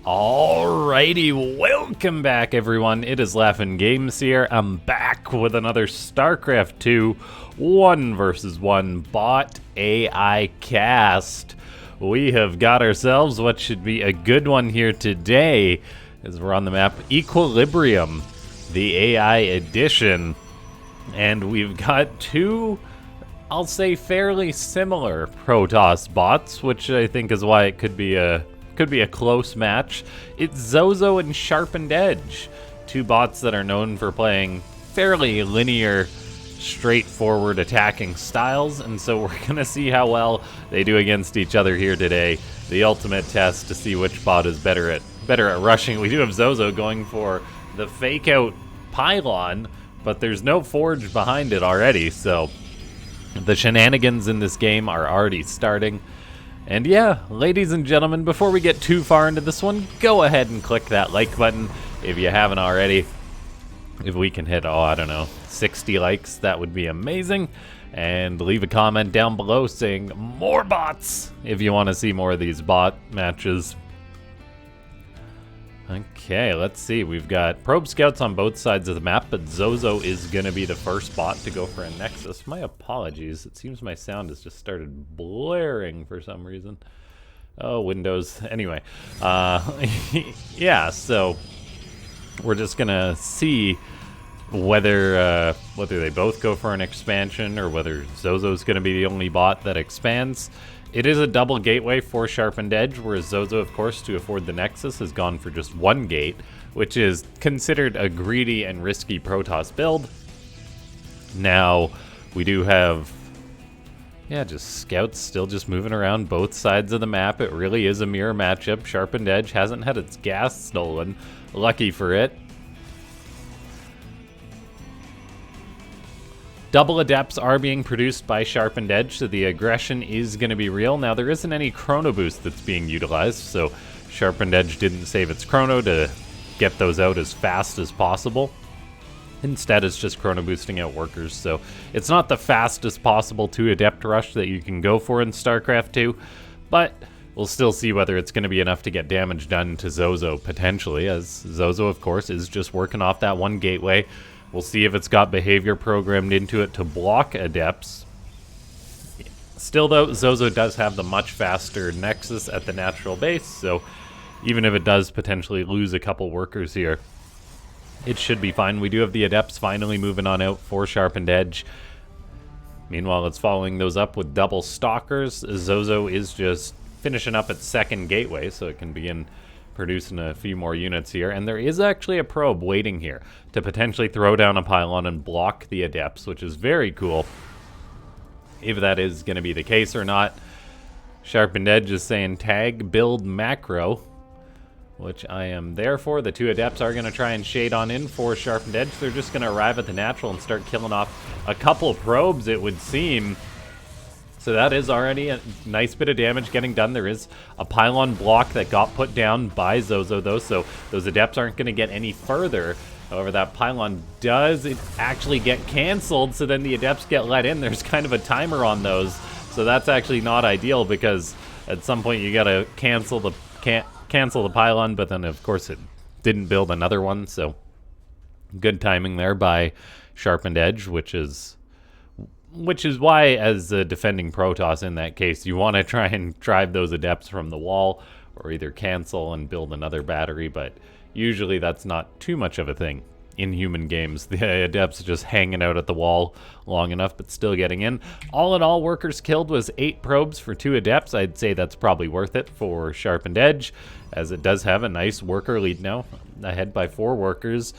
Alrighty, welcome back everyone. It is LaughNgamez here. I'm back with another Starcraft 2 1 versus 1 bot AI cast. We have got ourselves what should be a good one here today as we're on the map Equilibrium, the AI edition. And we've got two, I'll say, fairly similar Protoss bots, which I think is why it could be a close match. It's Zozo and SharpenedEdge, two bots that are known for playing fairly linear, straightforward attacking styles, and so we're gonna see how well they do against each other here today. The ultimate test to see which bot is better at rushing. We do have Zozo going for the fake out pylon, but there's no forge behind it already, so the shenanigans in this game are already starting. And yeah, ladies and gentlemen, before we get too far into this one, go ahead and click that like button if you haven't already. If we can hit, I don't know, 60 likes, that would be amazing. And leave a comment down below saying more bots if you want to see more of these bot matches. Okay, let's see. We've got probe scouts on both sides of the map, but Zozo is going to be the first bot to go for a Nexus. My apologies. It seems my sound has just started blaring for some reason. Oh, Windows. Anyway, yeah, so we're just going to see whether they both go for an expansion or whether Zozo's going to be the only bot that expands. It is a double gateway for SharpenedEdge, whereas Zozo, of course, to afford the Nexus, has gone for just one gate, which is considered a greedy and risky Protoss build. Now, we do have, just scouts still just moving around both sides of the map. It really is a mirror matchup. SharpenedEdge hasn't had its gas stolen. Lucky for it. Double Adepts are being produced by SharpenedEdge, so the aggression is going to be real. Now, there isn't any chrono boost that's being utilized, so SharpenedEdge didn't save its chrono to get those out as fast as possible. Instead, it's just chrono boosting out workers, so it's not the fastest possible 2 Adept rush that you can go for in StarCraft 2, but we'll still see whether it's going to be enough to get damage done to Zozo, potentially, as Zozo, of course, is just working off that one gateway. We'll see if it's got behavior programmed into it to block Adepts. Still, though, Zozo does have the much faster Nexus at the natural base, so even if it does potentially lose a couple workers here, it should be fine. We do have the Adepts finally moving on out for SharpenedEdge. Meanwhile, it's following those up with double Stalkers. Zozo is just finishing up its second gateway, so it can begin producing a few more units here, and there is actually a probe waiting here to potentially throw down a pylon and block the Adepts, which is very cool. If that is going to be the case or not, SharpenedEdge is saying tag build macro, which I am there for. The 2 Adepts are going to try and shade on in for SharpenedEdge. They're just going to arrive at the natural and start killing off a couple probes, it would seem. So that is already a nice bit of damage getting done. There is a pylon block that got put down by Zozo, though, so those Adepts aren't going to get any further. However, that pylon does actually get canceled, so then the Adepts get let in. There's kind of a timer on those, so that's actually not ideal because at some point you got to cancel the pylon, but then, of course, it didn't build another one, so good timing there by SharpenedEdge, which is why, as a defending Protoss in that case, you want to try and drive those Adepts from the wall or either cancel and build another battery, but usually that's not too much of a thing in human games. The Adepts just hanging out at the wall long enough, but still getting in. All in all, workers killed was 8 probes for 2 Adepts. I'd say that's probably worth it for SharpenedEdge, as it does have a nice worker lead now, ahead by 4 workers.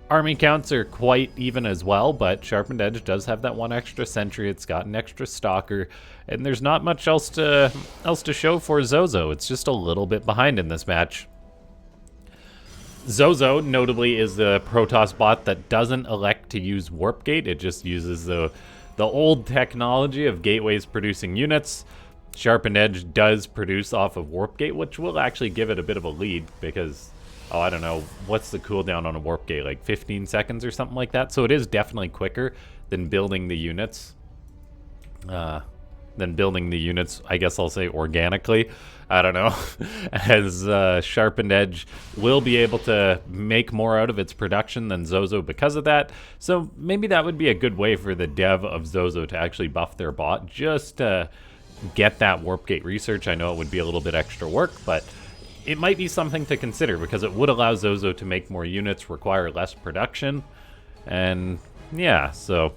Army counts are quite even as well, but SharpenedEdge does have that 1 extra sentry. It's got an extra stalker, and there's not much else to show for Zozo. It's just a little bit behind in this match. Zozo, notably, is the Protoss bot that doesn't elect to use Warp Gate. It just uses the old technology of gateways producing units. SharpenedEdge does produce off of Warp Gate, which will actually give it a bit of a lead because, I don't know, what's the cooldown on a Warp Gate, like 15 seconds or something like that? So it is definitely quicker than building the units. than building the units, I guess I'll say organically. I don't know, as SharpenedEdge will be able to make more out of its production than Zozo because of that. So maybe that would be a good way for the dev of Zozo to actually buff their bot, just to get that warp gate research. I know it would be a little bit extra work, but it might be something to consider because it would allow Zozo to make more units, require less production, and yeah, so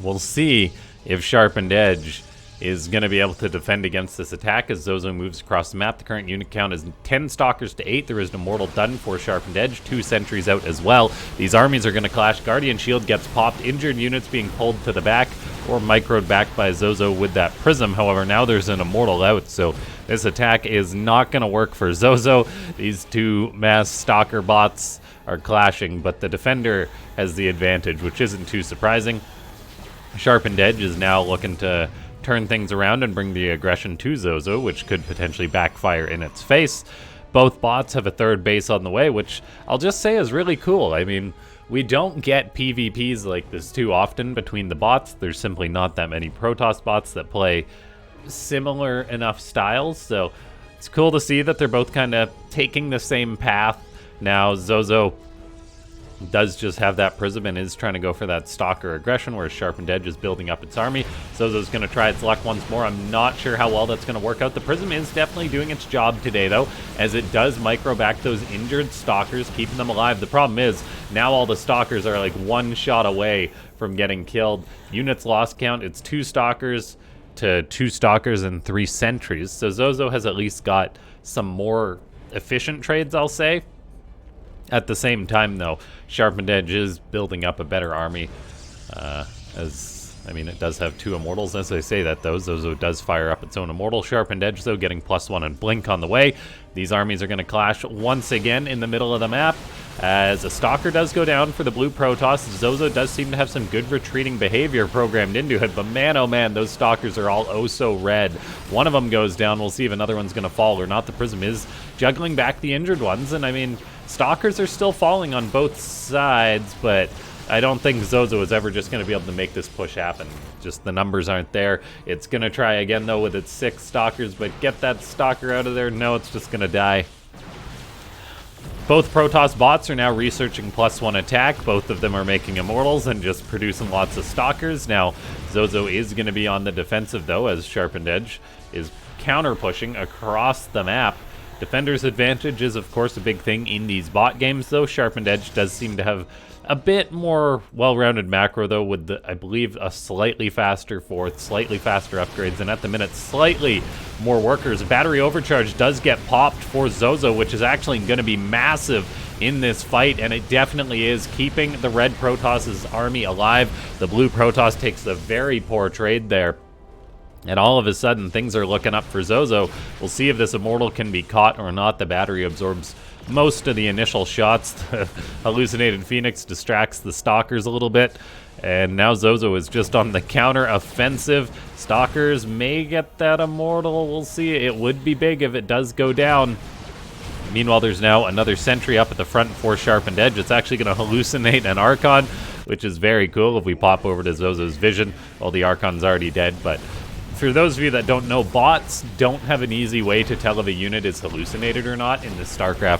we'll see if SharpenedEdge is going to be able to defend against this attack as Zozo moves across the map. The current unit count is 10 Stalkers to 8. There is an Immortal done for SharpenedEdge. 2 Sentries out as well. These armies are going to clash. Guardian Shield gets popped. Injured units being pulled to the back or microed back by Zozo with that Prism. However, now there's an Immortal out, so this attack is not going to work for Zozo. These 2 mass Stalker bots are clashing, but the Defender has the advantage, which isn't too surprising. SharpenedEdge is now looking to turn things around and bring the aggression to Zozo, which could potentially backfire in its face. Both bots have a 3rd base on the way, which I'll just say is really cool. I mean, we don't get PvPs like this too often between the bots. There's simply not that many Protoss bots that play similar enough styles, so it's cool to see that they're both kind of taking the same path. Now Zozo does just have that Prism and is trying to go for that Stalker aggression, whereas SharpenedEdge is building up its army. Zozo's going to try its luck once more. I'm not sure how well that's going to work out. The Prism is definitely doing its job today, though, as it does micro back those injured Stalkers, keeping them alive. The problem is, now all the Stalkers are like 1 shot away from getting killed. Units lost count, it's 2 Stalkers to 2 Stalkers and 3 Sentries. So Zozo has at least got some more efficient trades, I'll say. At the same time, though, SharpenedEdge is building up a better army. I mean, it does have 2 Immortals. As I say that, though, Zozo does fire up its own Immortal. SharpenedEdge, though, getting +1 and Blink on the way. These armies are going to clash once again in the middle of the map. As a Stalker does go down for the blue Protoss, Zozo does seem to have some good retreating behavior programmed into it, but man, oh man, those Stalkers are all oh so red. One of them goes down. We'll see if another one's going to fall or not. The Prism is juggling back the injured ones, and I mean, Stalkers are still falling on both sides, but I don't think Zozo is ever just going to be able to make this push happen. Just the numbers aren't there. It's going to try again, though, with its 6 Stalkers, but get that Stalker out of there. No, it's just going to die. Both Protoss bots are now researching +1 attack. Both of them are making Immortals and just producing lots of Stalkers. Now, Zozo is going to be on the defensive, though, as SharpenedEdge is counter-pushing across the map. Defender's advantage is, of course, a big thing in these bot games, though. SharpenedEdge does seem to have a bit more well-rounded macro, though, with, the, I believe, a slightly faster 4th, slightly faster upgrades, and at the minute, slightly more workers. Battery Overcharge does get popped for Zozo, which is actually going to be massive in this fight, and it definitely is keeping the red Protoss's army alive. The blue Protoss takes a very poor trade there. And all of a sudden, things are looking up for Zozo. We'll see if this Immortal can be caught or not. The battery absorbs most of the initial shots. The Hallucinated Phoenix distracts the Stalkers a little bit. And now Zozo is just on the counter-offensive. Stalkers may get that Immortal. We'll see. It would be big if it does go down. Meanwhile, there's now another Sentry up at the front for SharpenedEdge. It's actually going to hallucinate an Archon, which is very cool if we pop over to Zozo's vision. Well, the Archon's already dead, but for those of you that don't know, bots don't have an easy way to tell if a unit is hallucinated or not in the Starcraft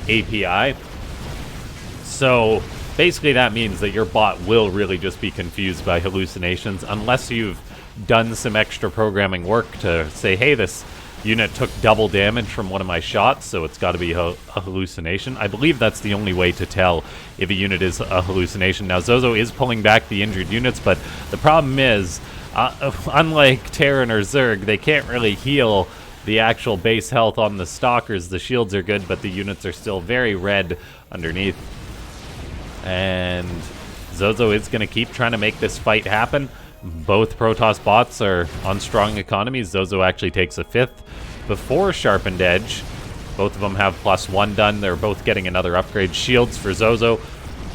API. So basically that means that your bot will really just be confused by hallucinations unless you've done some extra programming work to say, hey, this unit took double damage from one of my shots, so it's got to be a hallucination. I believe that's the only way to tell if a unit is a hallucination. Now, Zozo is pulling back the injured units, but the problem is, unlike Terran or Zerg, they can't really heal the actual base health on the Stalkers. The shields are good, but the units are still very red underneath. And Zozo is going to keep trying to make this fight happen. Both Protoss bots are on strong economies. Zozo actually takes a 5th before SharpenedEdge. Both of them have +1 done. They're both getting another upgrade. Shields for Zozo,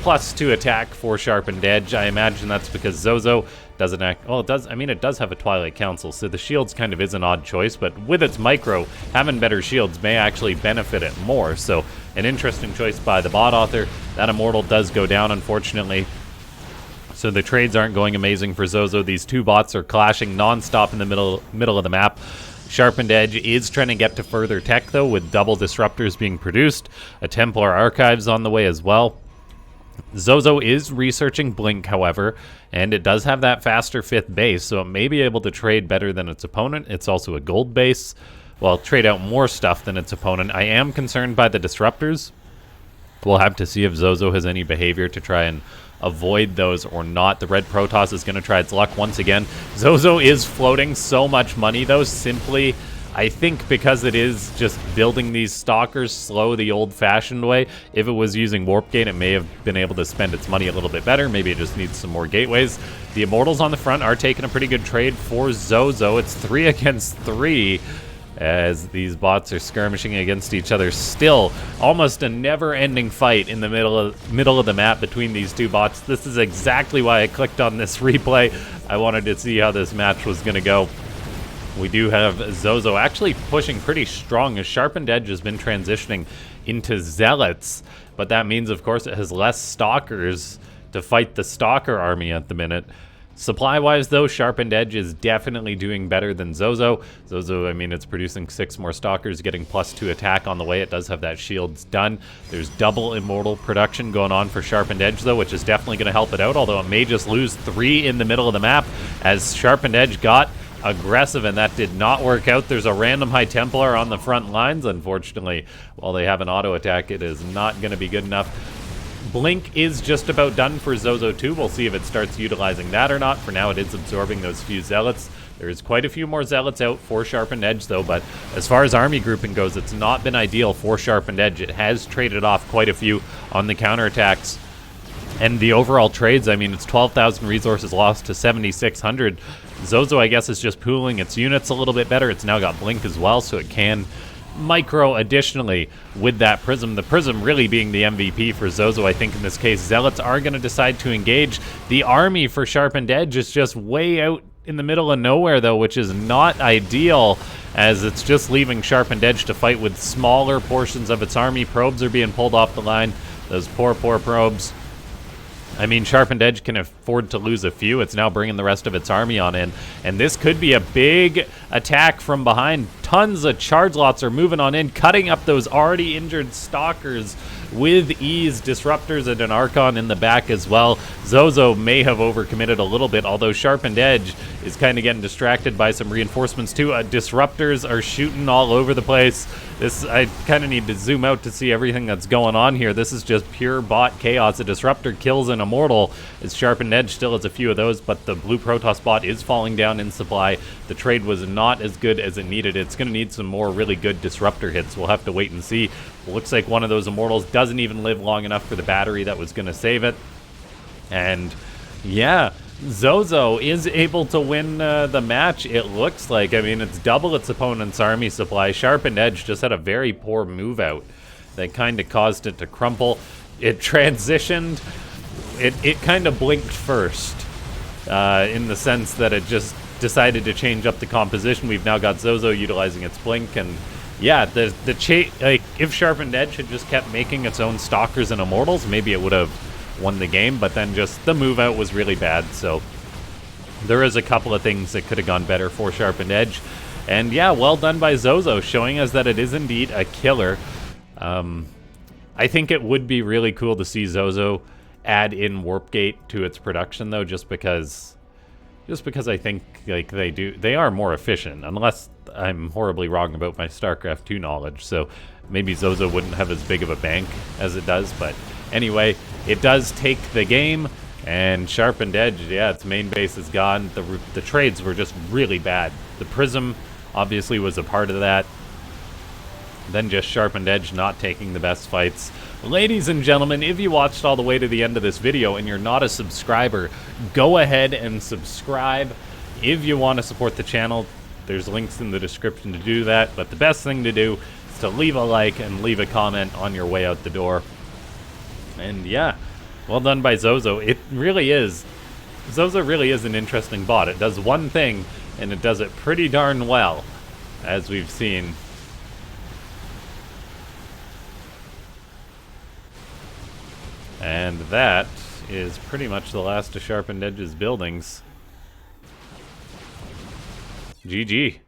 +2 attack for SharpenedEdge. I imagine that's because Zozo doesn't act... Well, it does. I mean, it does have a Twilight Council, so the shields kind of is an odd choice, but with its micro, having better shields may actually benefit it more. So, an interesting choice by the bot author. That Immortal does go down, unfortunately. So the trades aren't going amazing for Zozo. These two bots are clashing non-stop in the middle of the map. SharpenedEdge is trying to get to further tech, though, with double disruptors being produced. A Templar Archives on the way as well. Zozo is researching Blink, however, and it does have that faster 5th base, so it may be able to trade better than its opponent. It's also a gold base. Well, trade out more stuff than its opponent. I am concerned by the disruptors. We'll have to see if Zozo has any behavior to try and avoid those or not. The red Protoss is going to try its luck once again. Zozo is floating so much money, though, simply, I think, because it is just building these stalkers slow the old-fashioned way. If it was using Warp Gate, it may have been able to spend its money a little bit better. Maybe it just needs some more gateways. The Immortals on the front are taking a pretty good trade for Zozo. It's 3 against 3. As these bots are skirmishing against each other. Still, almost a never-ending fight in the middle of the map between these two bots. This is exactly why I clicked on this replay. I wanted to see how this match was going to go. We do have Zozo actually pushing pretty strong, as SharpenedEdge has been transitioning into Zealots. But that means, of course, it has less Stalkers to fight the Stalker army at the minute. Supply-wise, though, SharpenedEdge is definitely doing better than Zozo. Zozo, I mean, it's producing 6 more Stalkers, getting +2 attack on the way. It does have that shields done. There's double Immortal production going on for SharpenedEdge, though, which is definitely going to help it out, although it may just lose 3 in the middle of the map, as SharpenedEdge got aggressive, and that did not work out. There's a random High Templar on the front lines. Unfortunately, while they have an auto attack, it is not going to be good enough. Blink is just about done for Zozo 2. We'll see if it starts utilizing that or not. For now, it is absorbing those few Zealots. There's quite a few more Zealots out for SharpenedEdge, though, but as far as army grouping goes, it's not been ideal for SharpenedEdge. It has traded off quite a few on the counterattacks. And the overall trades, I mean, it's 12,000 resources lost to 7,600. Zozo, I guess, is just pooling its units a little bit better. It's now got Blink as well, so it can micro additionally with that Prism. The Prism really being the MVP for Zozo, I think, in this case. Zealots are going to decide to engage. The army for SharpenedEdge is just way out in the middle of nowhere, though, which is not ideal, as it's just leaving SharpenedEdge to fight with smaller portions of its army. Probes are being pulled off the line. Those poor probes. I mean, SharpenedEdge can afford to lose a few. It's now bringing the rest of its army on in. And this could be a big attack from behind. Tons of charge lots are moving on in, cutting up those already injured Stalkers with ease. Disruptors and an Archon in the back as well. Zozo may have overcommitted a little bit, although SharpenedEdge is kind of getting distracted by some reinforcements too. Disruptors are shooting all over the place. I kind of need to zoom out to see everything that's going on here. This is just pure bot chaos. A Disruptor kills an Immortal. As SharpenedEdge still has a few of those, but the blue Protoss bot is falling down in supply. The trade was not as good as it needed. It's going to need some more really good Disruptor hits. We'll have to wait and see. Looks like one of those Immortals doesn't even live long enough for the battery that was going to save it. And yeah, Zozo is able to win the match, it looks like. I mean, it's double its opponent's army supply. SharpenedEdge just had a very poor move out that kind of caused it to crumple. It transitioned. It kind of blinked first in the sense that it just decided to change up the composition. We've now got Zozo utilizing its blink, and yeah, like, if SharpenedEdge had just kept making its own Stalkers and Immortals, maybe it would have won the game, but then just the move out was really bad. So there is a couple of things that could have gone better for SharpenedEdge. And yeah, well done by Zozo, showing us that it is indeed a killer. I think it would be really cool to see Zozo add in Warp Gate to its production, though, just because I think, like, they are more efficient, unless I'm horribly wrong about my StarCraft 2 knowledge. So maybe Zozo wouldn't have as big of a bank as it does, but anyway, it does take the game. And SharpenedEdge, yeah, its main base is gone. The trades were just really bad. The Prism obviously was a part of that. Then just SharpenedEdge not taking the best fights. Ladies and gentlemen, if you watched all the way to the end of this video and you're not a subscriber, go ahead and subscribe. If you want to support the channel, there's links in the description to do that. But the best thing to do is to leave a like and leave a comment on your way out the door. And yeah, well done by Zozo. It really is. Zozo really is an interesting bot. It does one thing, and it does it pretty darn well, as we've seen. And that is pretty much the last of SharpenedEdge's buildings. GG.